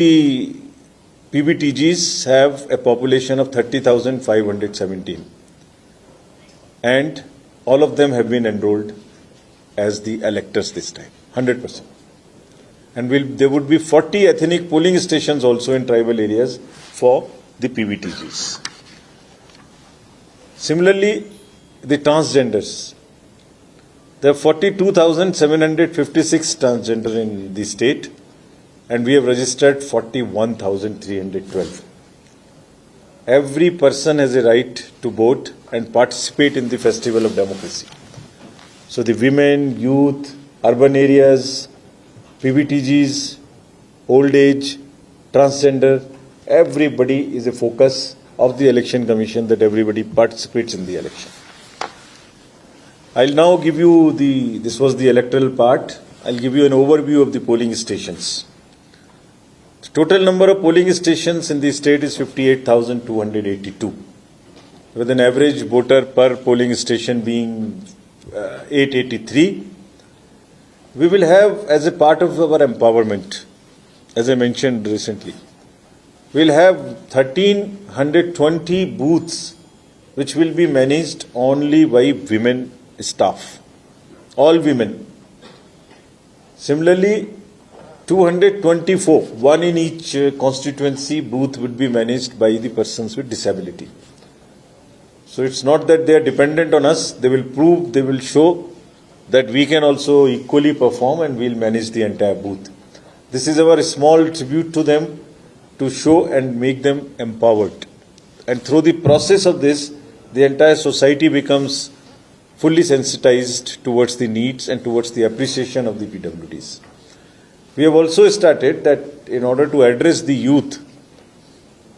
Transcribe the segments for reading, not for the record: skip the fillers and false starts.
The PBTGs have a population of 30,517 and all of them have been enrolled as the electors this time, 100%. And there would be 40 ethnic polling stations also in tribal areas for the PBTGs. Similarly, the transgenders. There are 42,756 transgender in the state, and we have registered 41,312. Every person has a right to vote and participate in the festival of democracy. So the women, youth, urban areas, PBTGs, old age, transgender, everybody is a focus of the Election Commission, that everybody participates in the election. I'll now give you this was the electoral part. I'll give you an overview of the polling stations. The total number of polling stations in the state is 58,282, with an average voter per polling station being 883. We will have, as a part of our empowerment, as I mentioned recently, we'll have 1,320 booths which will be managed only by women staff, all women. Similarly, 224, one in each constituency booth would be managed by the persons with disability. So it's not that they are dependent on us, they will prove, they will show that we can also equally perform and we'll manage the entire booth. This is our small tribute to them to show and make them empowered. And through the process of this, the entire society becomes fully sensitized towards the needs and towards the appreciation of the PWDs. We have also started that in order to address the youth,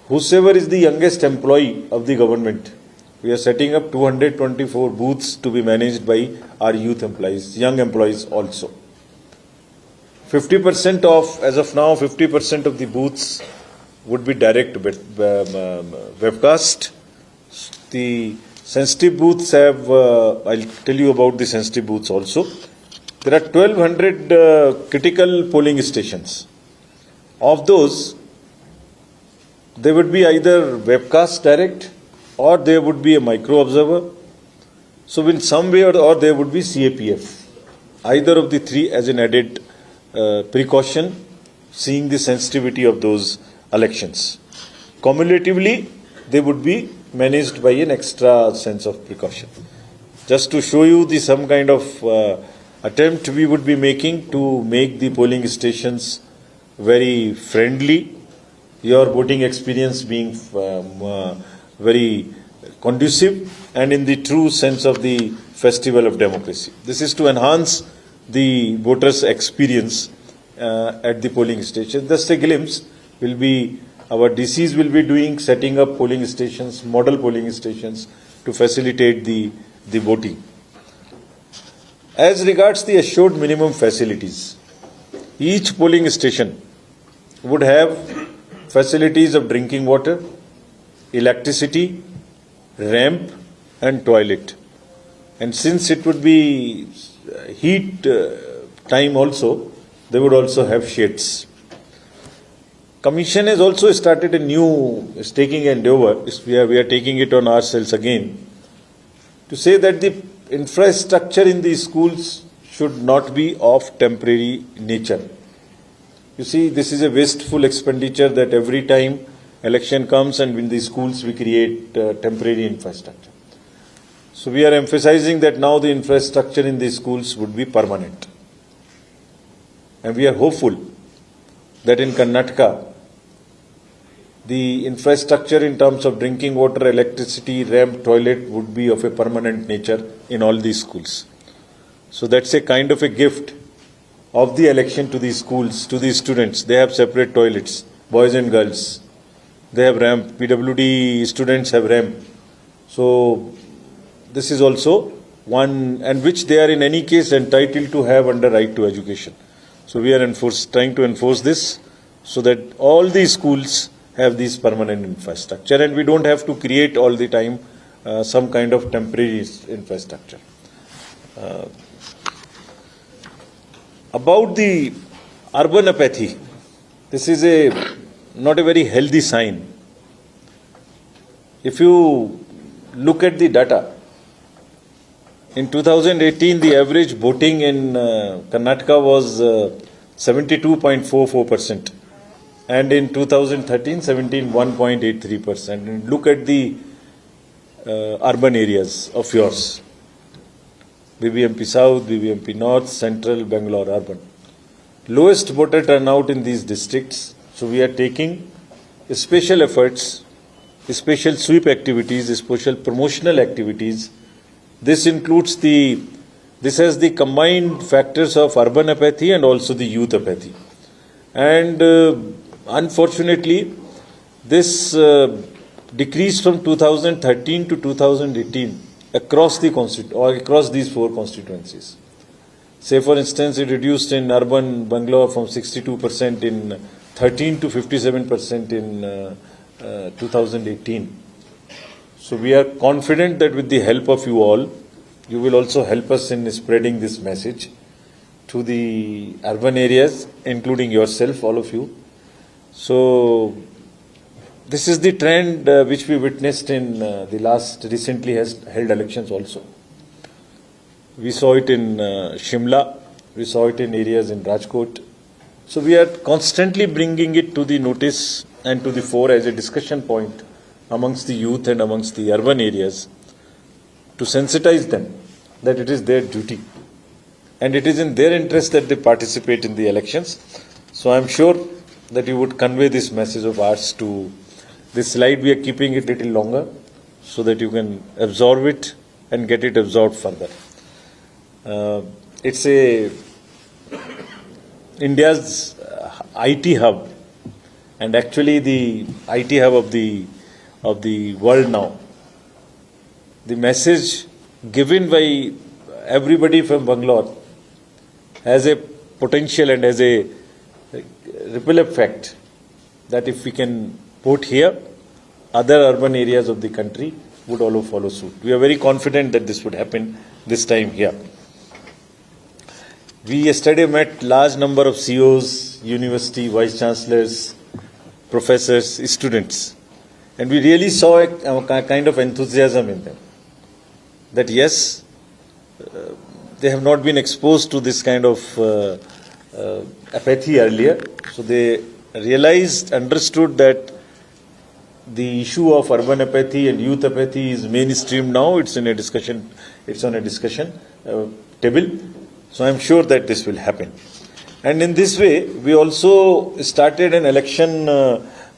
whosoever is the youngest employee of the government, we are setting up 224 booths to be managed by our youth employees, young employees also. 50% of, as of now, 50% of the booths would be direct webcast. The sensitive booths have, I'll tell you about the sensitive booths also. There are 1,200 critical polling stations. Of those, there would be either webcast direct or there would be a micro observer. So in some way or there would be CAPF. Either of the three as an added precaution, seeing the sensitivity of those elections. Cumulatively, they would be managed by an extra sense of precaution. Just to show you some kind of attempt we would be making to make the polling stations very friendly, your voting experience being very conducive and in the true sense of the festival of democracy. This is to enhance the voters' experience at the polling station. Just a glimpse will be, our DCs will be doing, setting up polling stations, model polling stations to facilitate the voting. As regards the assured minimum facilities, each polling station would have facilities of drinking water, electricity, ramp and toilet. And since it would be heat time also, they would also have shades. Commission has also started a new taking endeavor. We are taking it on ourselves again to say that the infrastructure in the schools should not be of temporary nature. You see, this is a wasteful expenditure that every time election comes and in the schools we create temporary infrastructure. So we are emphasizing that now the infrastructure in the schools would be permanent. And we are hopeful that in Karnataka, the infrastructure in terms of drinking water, electricity, ramp, toilet would be of a permanent nature in all these schools. So that's a kind of a gift of the election to these schools, to these students. They have separate toilets, boys and girls. They have ramp. PWD students have ramp. So this is also one, and which they are in any case entitled to have under right to education. So we are trying to enforce this so that all these schools have this permanent infrastructure and we don't have to create all the time some kind of temporary infrastructure. About the urban apathy, this is a not a very healthy sign. If you look at the data, in 2018 the average voting in Karnataka was 72.44%, and in 2013-17 1.83%. And look at the urban areas of yours: BBMP South, BBMP North, Central, Bangalore Urban. Lowest voter turnout in these districts. So we are taking special efforts, special sweep activities, special promotional activities. This includes this has the combined factors of urban apathy and also the youth apathy. And unfortunately, this decreased from 2013 to 2018 across these four constituencies. Say, for instance, it reduced in urban Bangalore from 62% in 13 to 57% in 2018. So we are confident that with the help of you all, you will also help us in spreading this message to the urban areas, including yourself, all of you. So this is the trend which we witnessed in the last recently held elections also. We saw it in Shimla, we saw it in areas in Rajkot. So we are constantly bringing it to the notice and to the fore as a discussion point amongst the youth and amongst the urban areas, to sensitize them that it is their duty and it is in their interest that they participate in the elections. So I am sure that you would convey this message of ours to this slide. We are keeping it a little longer so that you can absorb it and get it absorbed further. It's India's IT hub, and actually the IT hub of the world now. The message given by everybody from Bangalore has a potential and has a ripple effect that if we can put here, other urban areas of the country would all follow suit. We are very confident that this would happen this time here. We yesterday met large number of CEOs, university vice chancellors, professors, students, and we really saw a kind of enthusiasm in them. That yes, they have not been exposed to this kind of apathy earlier, so they realized, understood that the issue of urban apathy and youth apathy is mainstream now. It's in a discussion. It's on a discussion table. So I'm sure that this will happen. And in this way, we also started an election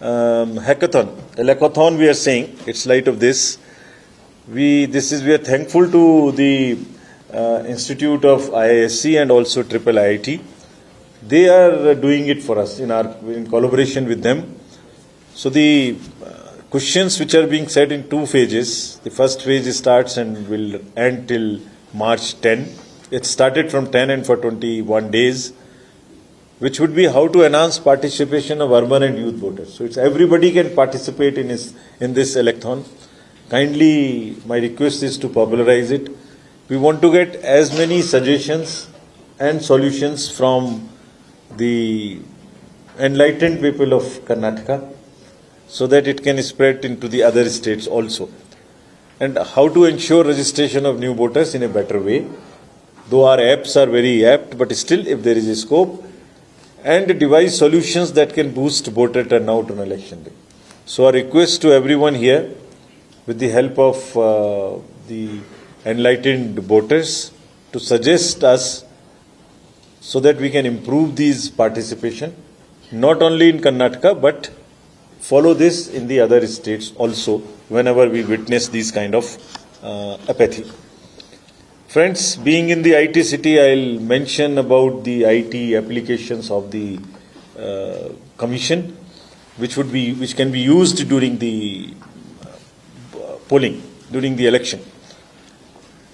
hackathon. A hackathon, we are saying, it's light of this. We are thankful to the Institute of IISc and also Triple IIT. They are doing it for us in collaboration with them. So the questions which are being set in two phases. The first phase starts and will end till March 10. It started from 10 and for 21 days, which would be how to enhance participation of urban and youth voters. So it's everybody can participate in this electhon. Kindly, my request is to popularize it. We want to get as many suggestions and solutions from the enlightened people of Karnataka so that it can spread into the other states also. And how to ensure registration of new voters in a better way. Though our apps are very apt, but still if there is a scope, and devise solutions that can boost voter turnout on election day. So our request to everyone here, with the help of the enlightened voters, to suggest us so that we can improve these participation, not only in Karnataka, but follow this in the other states also whenever we witness these kind of apathy. Friends, being in the IT city, I'll mention about the IT applications of the commission, which can be used during the polling, during the election.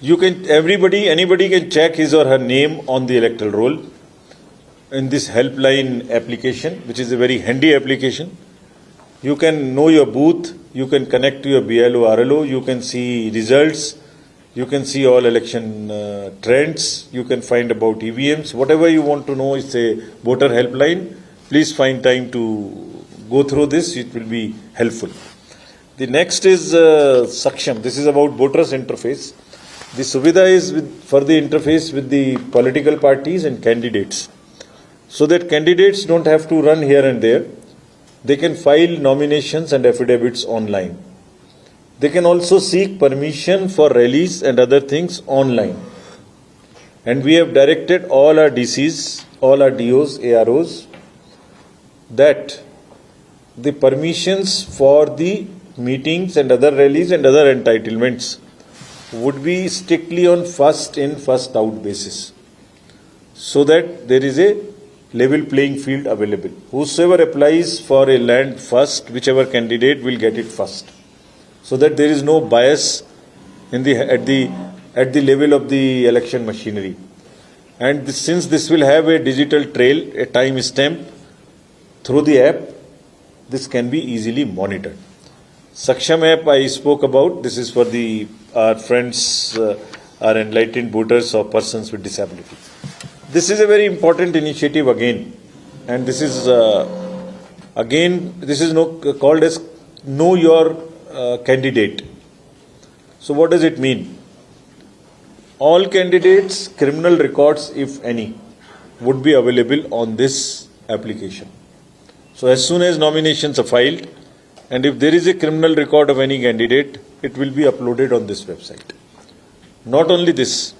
Anybody can check his or her name on the electoral roll in this helpline application, which is a very handy application. You can know your booth, you can connect to your BLO, RLO, you can see results. You can see all election trends. You can find about EVMs. Whatever you want to know is a voter helpline. Please find time to go through this, it will be helpful. The next is Saksham. This is about voters interface. The Suvidha is for the interface with the political parties and candidates, so that candidates don't have to run here and there. They can file nominations and affidavits online. They can also seek permission for rallies and other things online. And we have directed all our DCs, all our DOs, AROs, that the permissions for the meetings and other rallies and other entitlements would be strictly on first in, first out basis, so that there is a level playing field available. Whosoever applies for a land first, whichever candidate will get it first, so that there is no bias at the level of the election machinery. And since this will have a digital trail, a time stamp through the app, this can be easily monitored. Saksham app I spoke about. This is for our friends, our enlightened voters or persons with disability. This is a very important initiative again, and this is called as Know Your Candidate. So what does it mean? All candidates' criminal records, if any, would be available on this application. So as soon as nominations are filed, and if there is a criminal record of any candidate, it will be uploaded on this website. Not only this,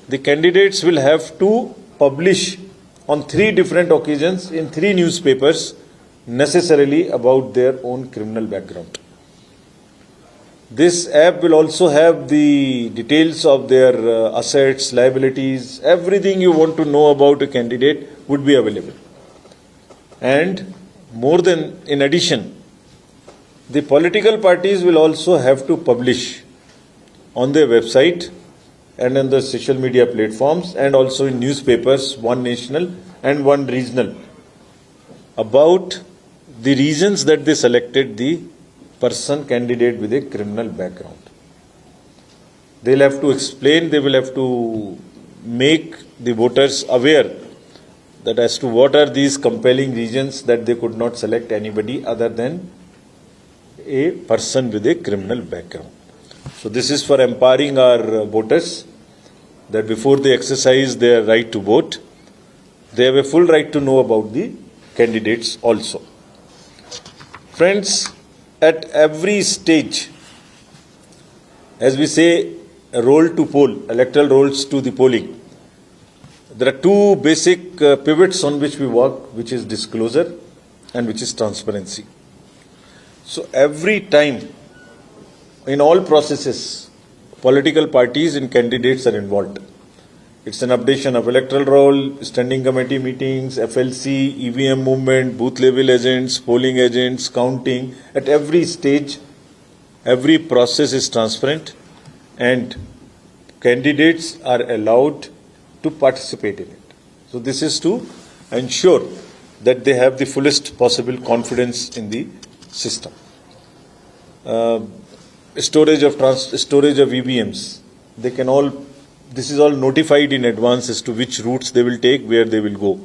the candidates will have to publish on 3 different occasions in 3 newspapers necessarily about their own criminal background. This app will also have the details of their assets, liabilities, everything you want to know about a candidate would be available. And in addition, the political parties will also have to publish on their website and on the social media platforms and also in newspapers, one national and one regional, about the reasons that they selected the person candidate with a criminal background. They'll have to explain, they will have to make the voters aware that as to what are these compelling reasons that they could not select anybody other than a person with a criminal background. So this is for empowering our voters, that before they exercise their right to vote, they have a full right to know about the candidates also. Friends, at every stage, as we say, a roll to poll, electoral rolls to the polling, there are 2 basic pivots on which we work, which is disclosure and which is transparency. So every time, in all processes, political parties and candidates are involved. It's an updation of electoral roll, standing committee meetings, FLC, EVM movement, booth level agents, polling agents, counting. At every stage, every process is transparent and candidates are allowed to participate in it. So this is to ensure that they have the fullest possible confidence in the system. Storage of EVMs, this is all notified in advance as to which routes they will take, where they will go.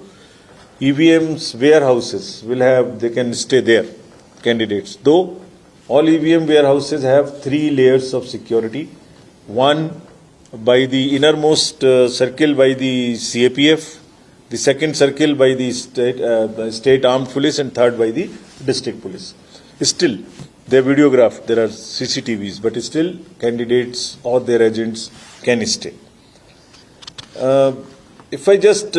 EVMs warehouses they can stay there, candidates. Though all EVM warehouses have 3 layers of security. One by the innermost circle by the CAPF, the second circle by the state armed police, and third by the district police. Still, they are videographed, there are CCTVs, but still candidates or their agents can stay. If I just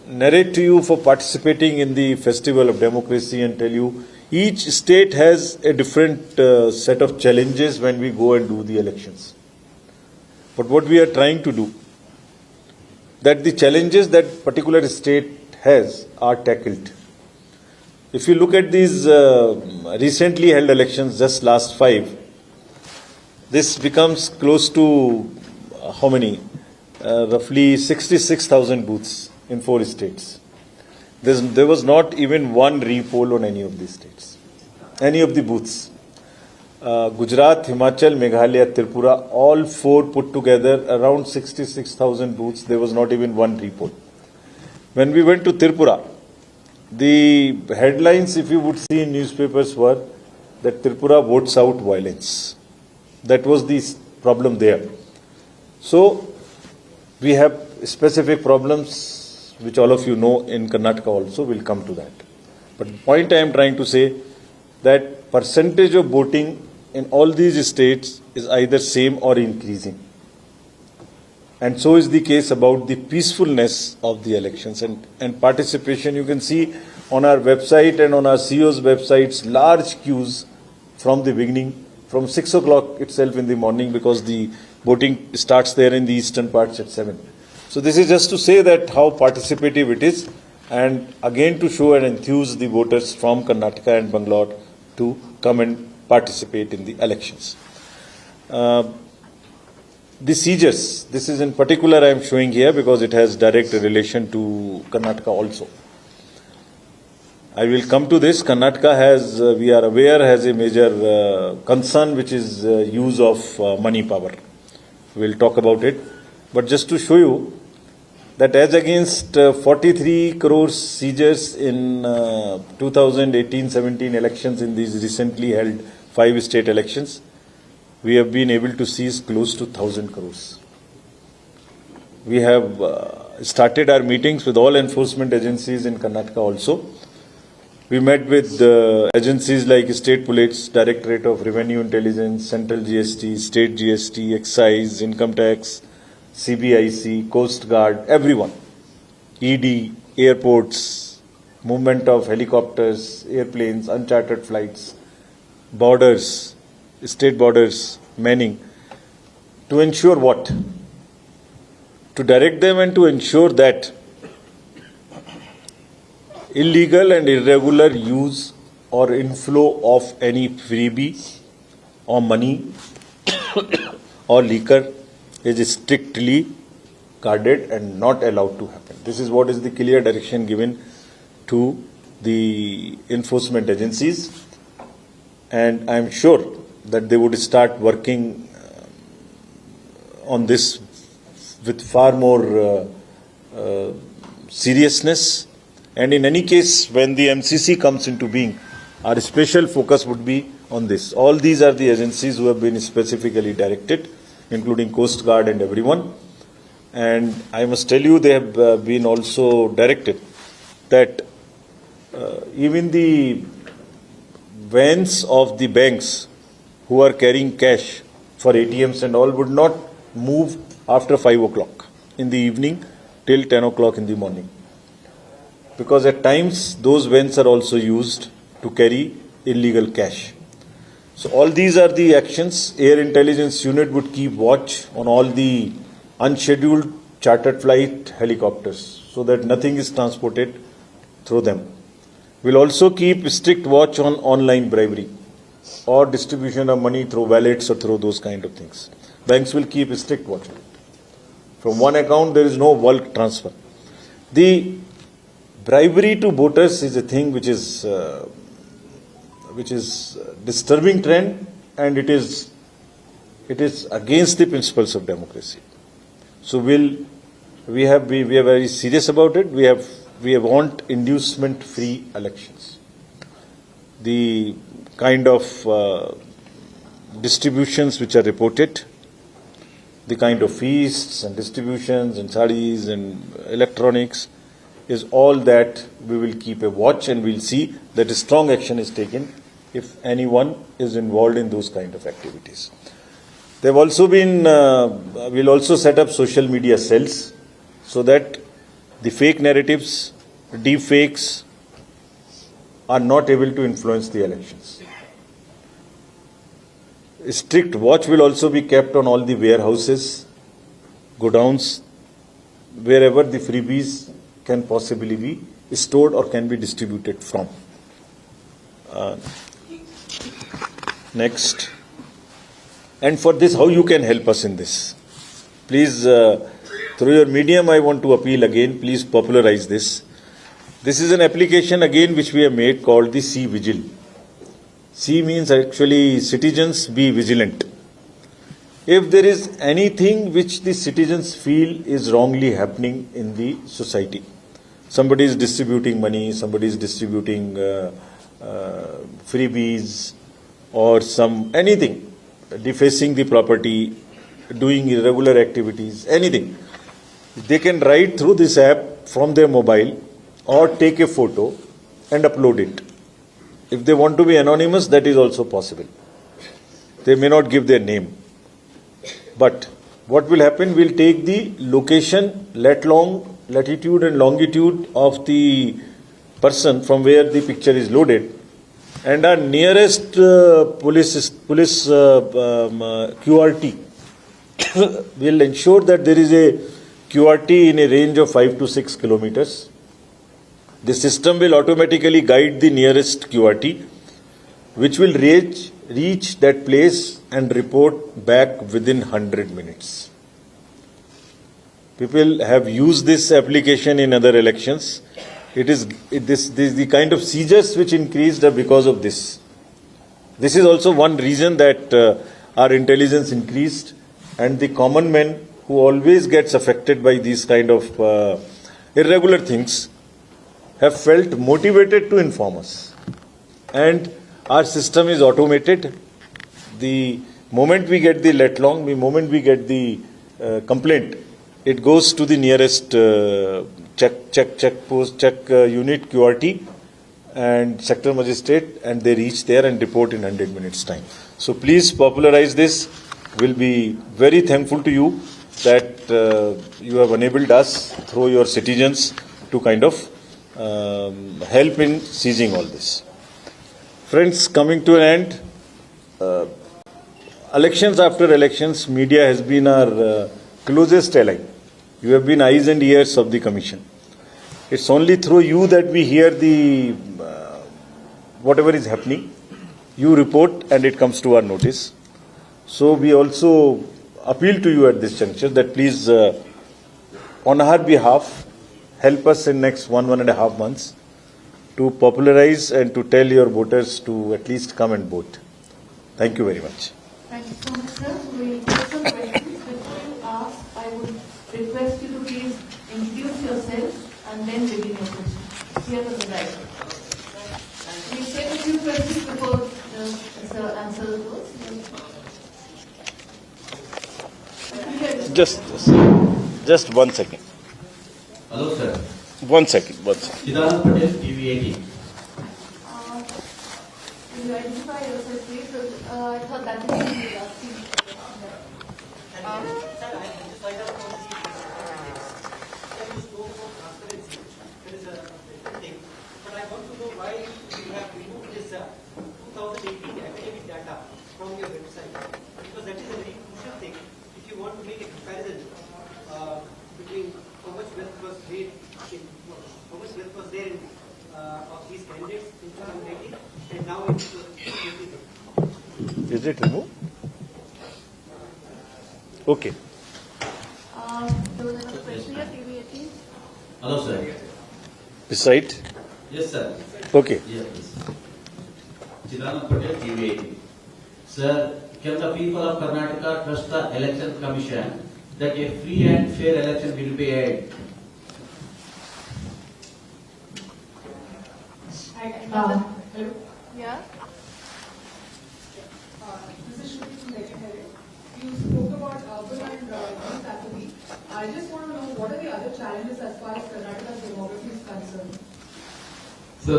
narrate to you for participating in the festival of democracy and tell you, each state has a different set of challenges when we go and do the elections. But what we are trying to do, that the challenges that particular state has are tackled. If you look at these recently held elections, just last 5, this becomes close to how many? Roughly 66,000 booths in 4 states. There was not even one re-poll on any of these states, any of the booths. Gujarat, Himachal, Meghalaya, Tripura, all 4 put together, around 66,000 booths, there was not even one re-poll. When we went to Tripura, The headlines, if you would see in newspapers, were that Tripura votes out violence. That was the problem there. So, we have specific problems which all of you know in Karnataka also. Will come to that. But the point I am trying to say that percentage of voting in all these states is either same or increasing. And so is the case about the peacefulness of the elections and participation. You can see on our website and on our CEO's websites large queues from the beginning, from 6 o'clock itself in the morning, because the voting starts there in the eastern parts at 7. So this is just to say that how participative it is, and again to show and enthuse the voters from Karnataka and Bangalore to come and participate in the elections. The seizures, this is in particular I am showing here because it has direct relation to Karnataka also. I will come to this. Karnataka has, we are aware, has a major concern, which is use of money power. We will talk about it. But just to show you that as against 43 crores seizures in 2018-17 elections, in these recently held 5 state elections, we have been able to seize close to 1,000 crores. We have started our meetings with all enforcement agencies in Karnataka also. We met with agencies like State Police, Directorate of Revenue Intelligence, Central GST, State GST, Excise, Income Tax, CBIC, Coast Guard, everyone. ED, airports, movement of helicopters, airplanes, unchartered flights, borders, state borders, manning, to ensure what? To direct them and to ensure that illegal and irregular use or inflow of any freebie or money or liquor is strictly guarded and not allowed to happen. This is what is the clear direction given to the enforcement agencies, and I am sure that they would start working on this with far more seriousness. And in any case, when the MCC comes into being, our special focus would be on this. All these are the agencies who have been specifically directed, including Coast Guard and everyone. And I must tell you, they have been also directed that even the vans of the banks who are carrying cash for ATMs and all would not move after 5 o'clock in the evening till 10 o'clock in the morning. Because at times those vans are also used to carry illegal cash. So all these are the actions. Air Intelligence Unit would keep watch on all the unscheduled chartered flight helicopters so that nothing is transported through them. We'll also keep strict watch on online bribery or distribution of money through wallets or through those kind of things. Banks will keep a strict watch on it. From one account, there is no bulk transfer. The bribery to voters is a thing which is disturbing trend, and it is against the principles of democracy. So we are very serious about it. We want inducement-free elections. The kind of distributions which are reported, the kind of feasts and distributions and sarees and electronics, is all that we will keep a watch, and we'll see that a strong action is taken if anyone is involved in those kind of activities. There have also been, we'll also set up social media cells so that the fake narratives, deep fakes are not able to influence the elections. A strict watch will also be kept on all the warehouses, godowns, wherever the freebies can possibly be stored or can be distributed from. Next. And for this, how you can help us in this? Please, through your medium, I want to appeal again, please popularize this. This is an application again which we have made called the C Vigil. C means actually citizens be vigilant. If there is anything which the citizens feel is wrongly happening in the society, somebody is distributing money, somebody is distributing freebies or anything, defacing the property, doing irregular activities, anything. They can write through this app from their mobile or take a photo and upload it. If they want to be anonymous, that is also possible. They may not give their name. But what will happen, we'll take the location, latitude and longitude of the person from where the picture is loaded, and our nearest police QRT will ensure that there is a QRT in a range of 5 to 6 kilometers. The system will automatically guide the nearest QRT, which will reach that place and report back within 100 minutes. People have used this application in other elections. This the kind of seizures which increased are because of this. This is also one reason that our intelligence increased, and the common man who always gets affected by these kind of irregular things have felt motivated to inform us. And our system is automated. The moment we get the let-long, the moment we get the complaint, it goes to the nearest check post, unit, QRT and sector magistrate, and they reach there and report in 100 minutes time. So please popularize this. We'll be very thankful to you that you have enabled us through your citizens to kind of help in seizing all this. Friends, coming to an end, elections after elections, media has been our closest ally. You have been eyes and ears of the Commission. It's only through you that we hear the whatever is happening. You report and it comes to our notice. So we also appeal to you at this juncture that please, on our behalf, help us in next 1.5 months to popularize and to tell your voters to at least come and vote. Thank you very much. Thank you so much, sir. We'll take some questions. Before you ask, I would request you to please introduce yourself and then begin your question. Here on the right. We'll take a few questions before sir answers those. Just 1 second. Hello, sir. 1 second. Siddharth Patel, TV18. Will you identify yourself, please? I thought that was the last thing. But I want to know why you have removed this 2018 academic data from your website, because that is a very crucial thing. If you want to make a comparison between how much wealth was made, how much wealth was there of these candidates in 2018 and now in 2020. Is it removed? Okay. There was another question here, TV18. Hello, sir. Beside? Yes, sir. Okay. Yes, please. Siddharth Patel, TV18. Sir, can the people of Karnataka trust the Election Commission that a free and fair election will be held? Yeah. This is Shruti from Legendary. You spoke about urban and youth activity. I just want to know what are the other challenges as far as Karnataka's demography is concerned? So,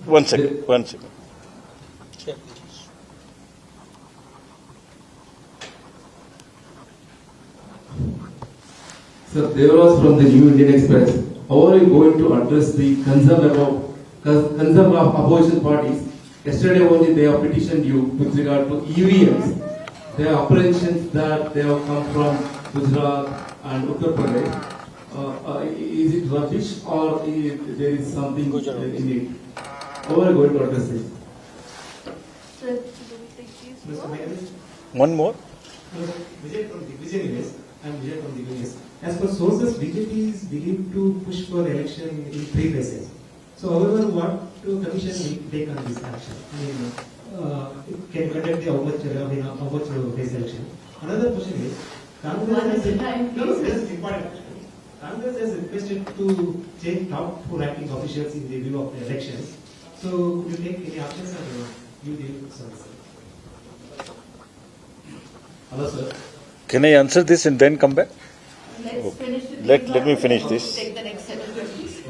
1 second. 1 second. Sir, there was from the New Indian Express. How are you going to address the concern of opposition parties? Yesterday only they have petitioned you with regard to EVMs. There are apprehensions that they have come from Gujarat and Uttar Pradesh. Is it rubbish or there is something in it? How are you going to address this? Sir, do we take these? Mr. Mayor, One more. Vijay from Division News. I am Vijay from Division News. As per sources, BJP is believed to push for election in 3 phases. So, however, what commission will take on this action? I mean, it can conduct the how much phase election. Another question is, One at a time, no, please. this is important. Congress has requested to change top 4 ranking officials in the view of the elections. So, could you take any actions or you deal with sir? Hello, sir. Can I answer this and then come back? Let's finish the Let me finish this. Take the next set of questions.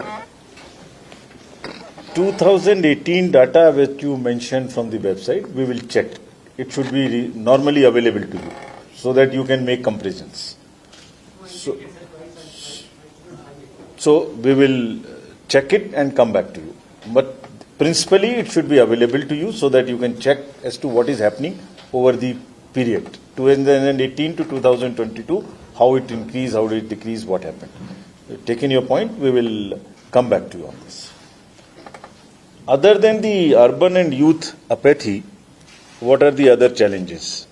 2018 data which you mentioned from the website, we will check. It should be normally available to you so that you can make comparisons. So we will check it and come back to you. But principally it should be available to you so that you can check as to what is happening over the period 2018 to 2022, how it increased, how it decreased, what happened. Taking your point, we will come back to you on this. Other than the urban and youth apathy, what are the other challenges?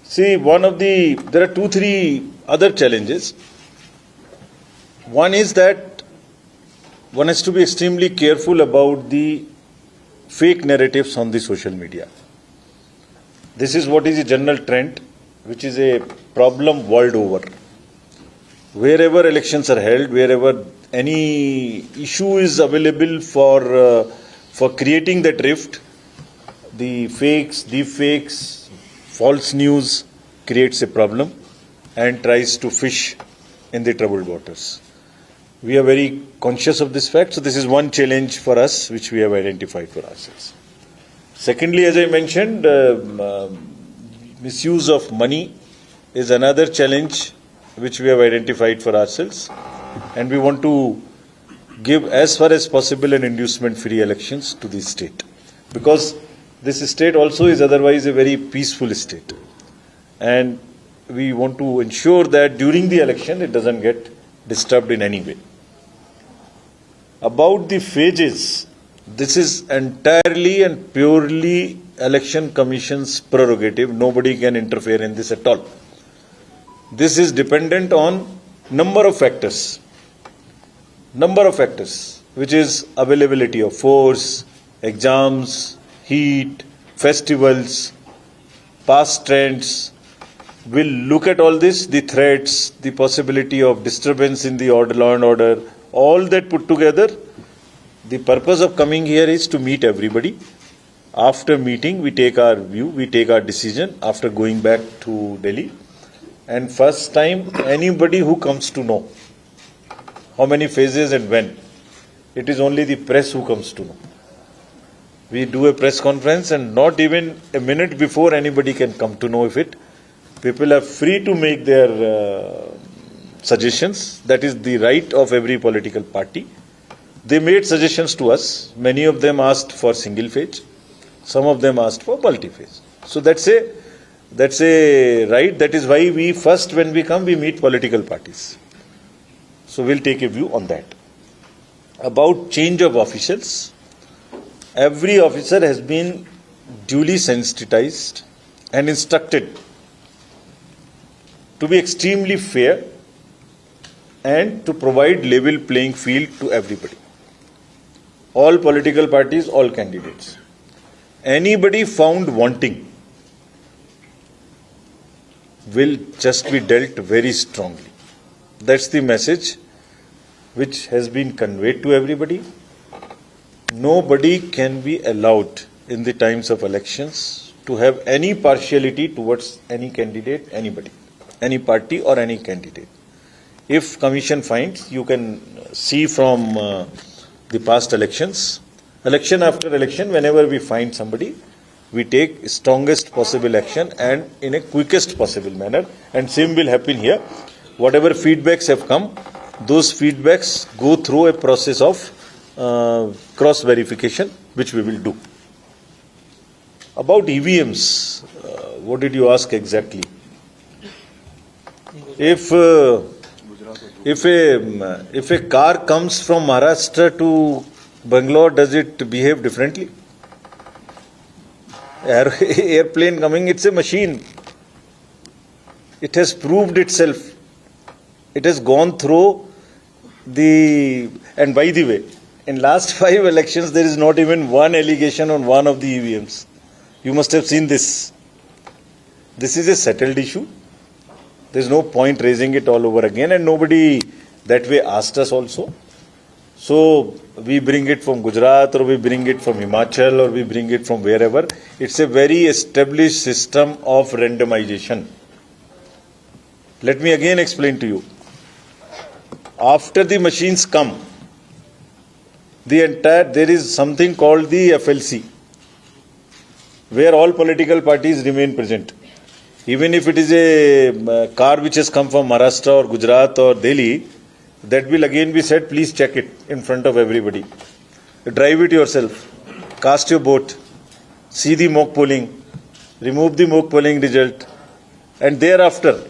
See, there are 2-3 other challenges. One is that one has to be extremely careful about the fake narratives on the social media. This is what is a general trend, which is a problem world over. Wherever elections are held, wherever any issue is available for creating that rift, the fakes, deepfakes, false news creates a problem and tries to fish in the troubled waters. We are very conscious of this fact, so this is one challenge for us which we have identified for ourselves. Secondly, as I mentioned, misuse of money is another challenge which we have identified for ourselves, and we want to give as far as possible an inducement-free elections to the state, because this state also is otherwise a very peaceful state, and we want to ensure that during the election it doesn't get disturbed in any way. About the phases, this is entirely and purely Election Commission's prerogative. Nobody can interfere in this at all. This is dependent on number of factors, which is availability of force, exams, heat, festivals, past trends. We'll look at all this, the threats, the possibility of disturbance in the law and order, all that put together. The purpose of coming here is to meet everybody. After meeting, we take our view, we take our decision after going back to Delhi. And first time, anybody who comes to know how many phases and when, it is only the press who comes to know. We do a press conference and not even a minute before anybody can come to know of it. People are free to make their suggestions. That is the right of every political party. They made suggestions to us. Many of them asked for single phase. Some of them asked for multi-phase. So that's a right. That is why we first, when we come, we meet political parties. So we'll take a view on that. About change of officials, every officer has been duly sensitized and instructed to be extremely fair and to provide level playing field to everybody. All political parties, all candidates. Anybody found wanting will just be dealt very strongly. That's the message which has been conveyed to everybody. Nobody can be allowed in the times of elections to have any partiality towards any candidate, anybody, any party or any candidate. If commission finds, you can see from the past elections, election after election, whenever we find somebody, we take strongest possible action and in a quickest possible manner, and same will happen here. Whatever feedbacks have come, those feedbacks go through a process of cross verification, which we will do. About EVMs, what did you ask exactly? If a car comes from Maharashtra to Bangalore, does it behave differently? Airplane coming, it's a machine. It has proved itself. It has gone through and by the way, in last 5 elections, there is not even one allegation on one of the EVMs. You must have seen this. This is a settled issue. There's no point raising it all over again, and nobody that way asked us also. So we bring it from Gujarat, or we bring it from Himachal, or we bring it from wherever. It's a very established system of randomization. Let me again explain to you. After the machines come, there is something called the FLC, where all political parties remain present. Even if it is a car which has come from Maharashtra or Gujarat or Delhi, that will again be said, please check it in front of everybody. Drive it yourself, cast your vote, see the mock polling, remove the mock polling result, and thereafter,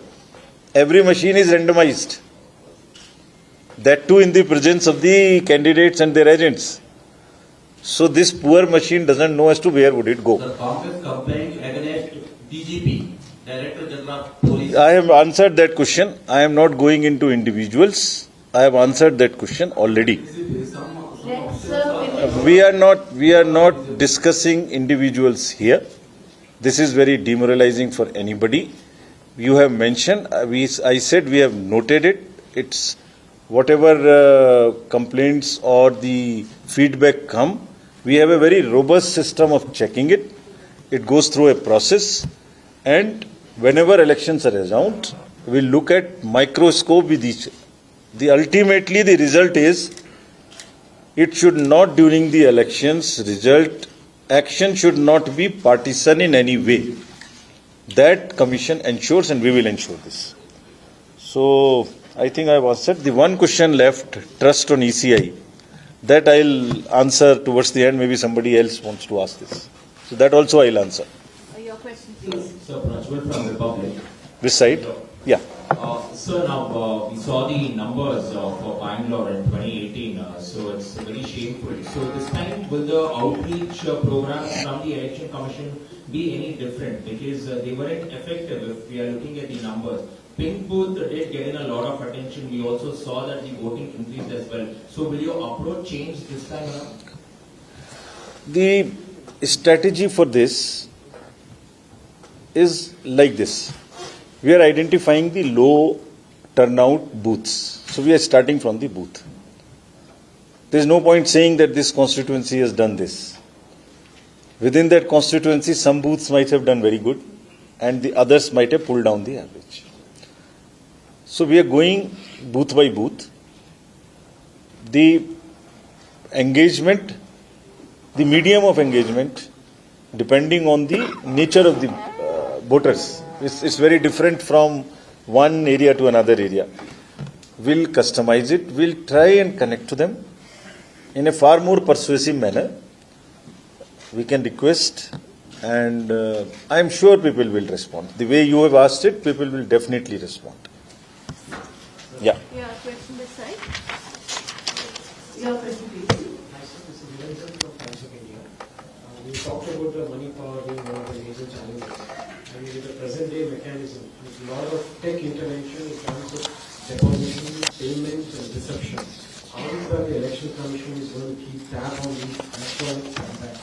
every machine is randomized. That too in the presence of the candidates and their agents. So this poor machine doesn't know as to where would it go. The Congress complaint against DGP, Director General of Police. I have answered that question. I am not going into individuals. I have answered that question already. We are not discussing individuals here. This is very demoralizing for anybody. You have mentioned, I said we have noted it. It's whatever complaints or the feedback come, we have a very robust system of checking it. It goes through a process, and whenever elections are around, we look at microscope with each. Ultimately the result is, it should not during the elections action should not be partisan in any way. That commission ensures, and we will ensure this. So I think I have answered. The one question left, trust on ECI, that I'll answer towards the end. Maybe somebody else wants to ask this. So that also I'll answer. Your question, please. Sir, Prajwal from Republic. This side? Yeah. Sir, now we saw the numbers for Bangalore in 2018, so it's very shameful. So this time, will the outreach programs from the Election Commission be any different? Because they weren't effective if we are looking at the numbers. Pink booth did get in a lot of attention. We also saw that the voting increased as well. So will your approach change this time around? The strategy for this is like this. We are identifying the low turnout booths. So we are starting from the booth. There is no point saying that this constituency has done this. Within that constituency, some booths might have done very good, and the others might have pulled down the average. So we are going booth by booth. The engagement, the medium of engagement, depending on the nature of the voters, it's very different from one area to another area. We'll customize it. We'll try and connect to them in a far more persuasive manner. We can request, and I'm sure people will respond. The way you have asked it, people will definitely respond. Yeah. Yeah, question this side. Your question, please. We talked about the money power being one of the major challenges. And with the present day mechanism, there's a lot of tech intervention in terms of deposition, payment, and reception. How is that the Election Commission is going to keep tab on these aspects and that,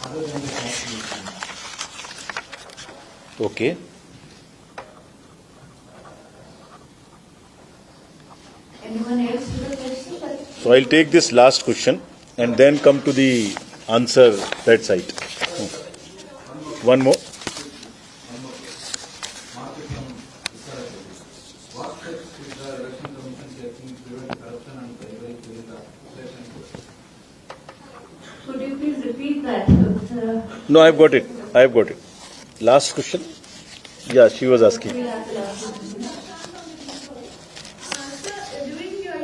other than the tax issue? Okay. Anyone else with a question? So I'll take this last question and then come to the answer that side. One more. Could you please repeat that? No, I've got it. Last question. Yeah, she was asking. We'll have the last one. Sir,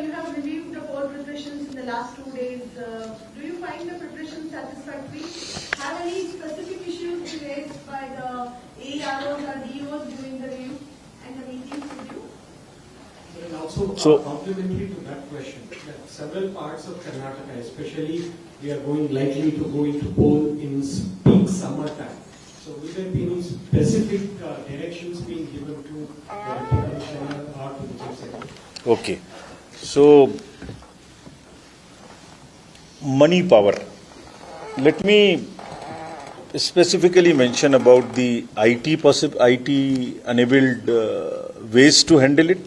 you have reviewed the poll preparations in the last 2 days. Do you find the preparation satisfactory? Have any specific issues been raised by the AEROs or DOs during the review and the meetings with you? And also, So- complementary to that question, that several parts of Karnataka, especially, we are likely to go into poll in peak summer time. So will there be any specific directions being given to the Deputy Commissioner or to the Chief Secretary? Okay. So, money power. Let me specifically mention about the IT enabled ways to handle it,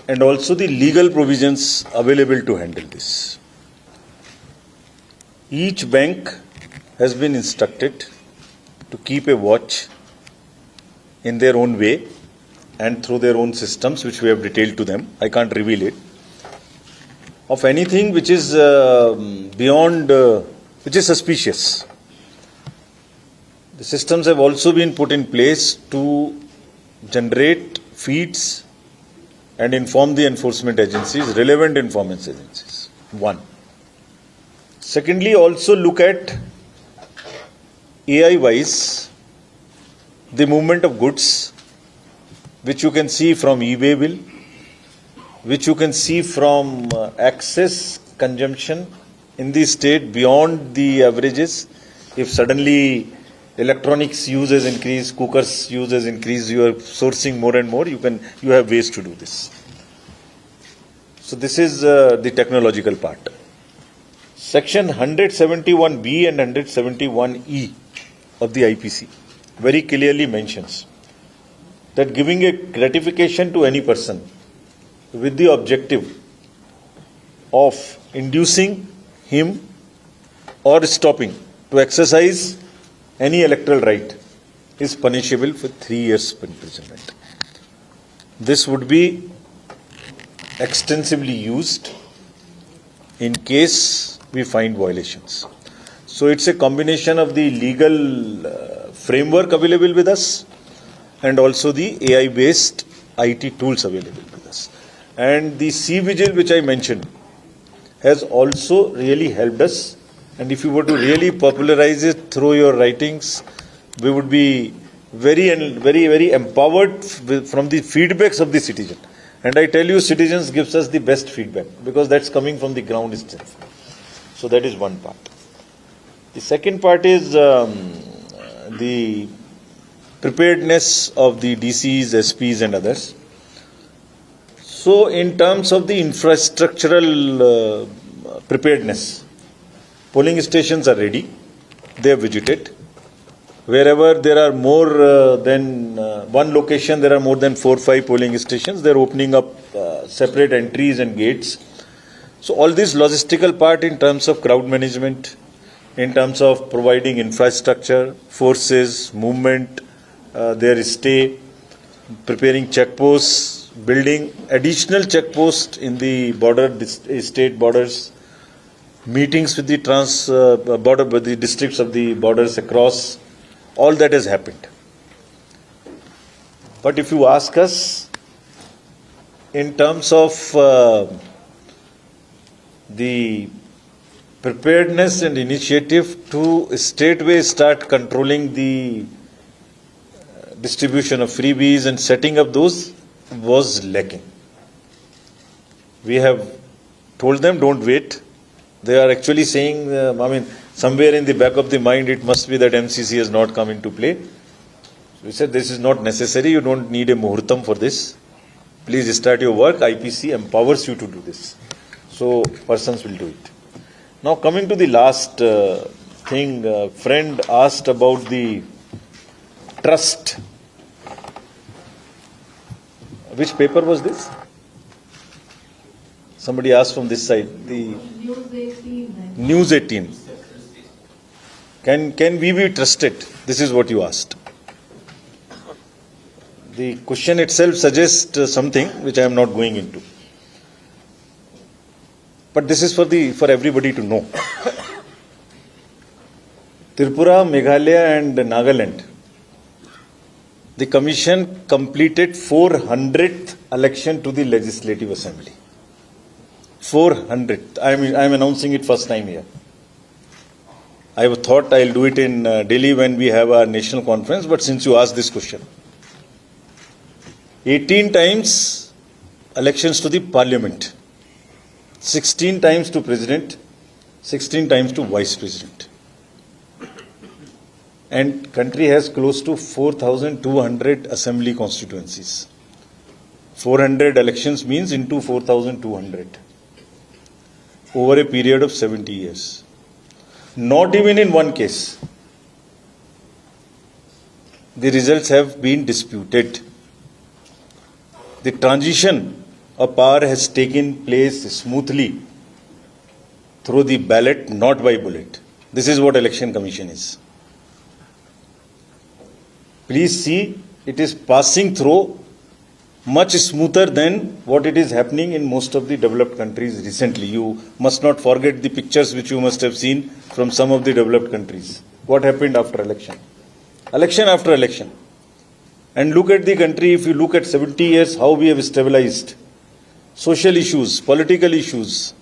and also the legal provisions available to handle this. Each bank has been instructed to keep a watch in their own way and through their own systems, which we have detailed to them. I can't reveal it. Of anything which is beyond, which is suspicious. The systems have also been put in place to generate feeds and inform the enforcement agencies, relevant enforcement agencies. One. Secondly, also look at AI-wise the movement of goods, which you can see from eBay bill, which you can see from excess consumption in the state beyond the averages. If suddenly electronics use has increased, cookers use has increased, you are sourcing more and more, you have ways to do this. So this is the technological part. Section 171B and 171E of the IPC very clearly mentions that giving a gratification to any person with the objective of inducing him or stopping to exercise any electoral right is punishable with 3 years imprisonment. This would be extensively used in case we find violations. So it's a combination of the legal framework available with us and also the AI-based IT tools available with us. And the C-Vigil, which I mentioned, has also really helped us. And if you were to really popularize it through your writings, we would be very empowered from the feedbacks of the citizen. And I tell you, citizens gives us the best feedback because that's coming from the ground itself. So that is one part. The second part is the preparedness of the DCs, SPs and others. So in terms of the infrastructural preparedness, polling stations are ready. They are visited. Wherever there are more than one location, there are more than 4 or 5 polling stations, they are opening up separate entries and gates. So all this logistical part in terms of crowd management, in terms of providing infrastructure, forces, movement, their stay, preparing checkposts, building additional checkposts in the state borders, meetings with the the districts of the borders across, all that has happened. But if you ask us, in terms of the preparedness and initiative to straightway start controlling the distribution of freebies and setting up those was lacking. We have told them, don't wait. They are actually saying, somewhere in the back of the mind, it must be that MCC has not come into play. We said, this is not necessary. You don't need a muhurtam for this. Please start your work. IPC empowers you to do this. So persons will do it. Now coming to the last thing, a friend asked about the trust. Which paper was this? Somebody asked from this side. The News 18. News 18. Can we be trusted? This is what you asked. The question itself suggests something which I am not going into. But this is for everybody to know. Tripura, Meghalaya and Nagaland, the commission completed 400th election to the Legislative Assembly. 400th. I am announcing it first time here. I thought I'll do it in Delhi when we have our national conference, but since you asked this question. 18 times elections to the parliament, 16 times to president, 16 times to vice president. And country has close to 4,200 assembly constituencies. 400 elections means into 4,200 over a period of 70 years. Not even in one case. The results have been disputed. The transition of power has taken place smoothly through the ballot, not by bullet. This is what Election Commission is. Please see, it is passing through much smoother than what it is happening in most of the developed countries recently. You must not forget the pictures which you must have seen from some of the developed countries. What happened after election? Election after election. And look at the country, if you look at 70 years, how we have stabilized. Social issues, political issues,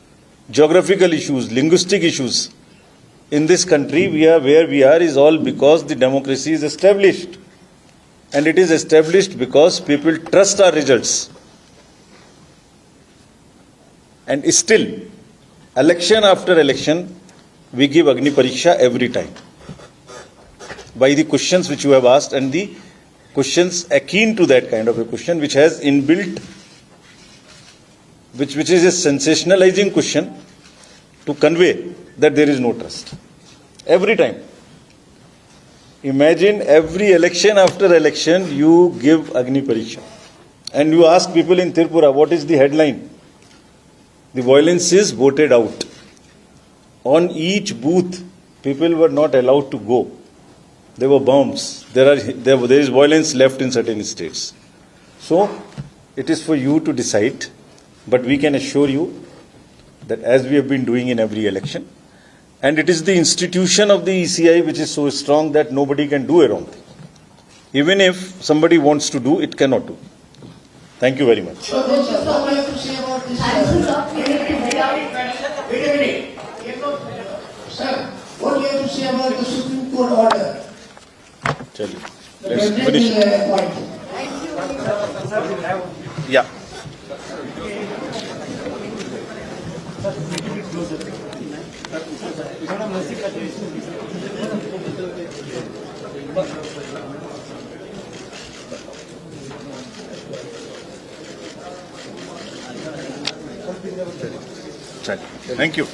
geographical issues, linguistic issues. In this country, we are where we are is all because the democracy is established. And it is established because people trust our results. And still, election after election, we give Agni Pariksha every time. By the questions which you have asked and the questions akin to that kind of a question which has inbuilt, which is a sensationalizing question to convey that there is no trust. Every time. Imagine every election after election you give Agni Pariksha. And you ask people in Tripura, what is the headline? The violence is voted out. On each booth, people were not allowed to go. There were bombs. There is violence left in certain states. So, it is for you to decide. But we can assure you that as we have been doing in every election, and it is the institution of the ECI which is so strong that nobody can do a wrong thing. Even if somebody wants to do, it cannot do. Thank you very much. So, what do you have to say about this? Wait a minute. Sir, what do you have to say about the Supreme Court order? Tell you. The Let's president finish. will appoint. Yeah. Thank you.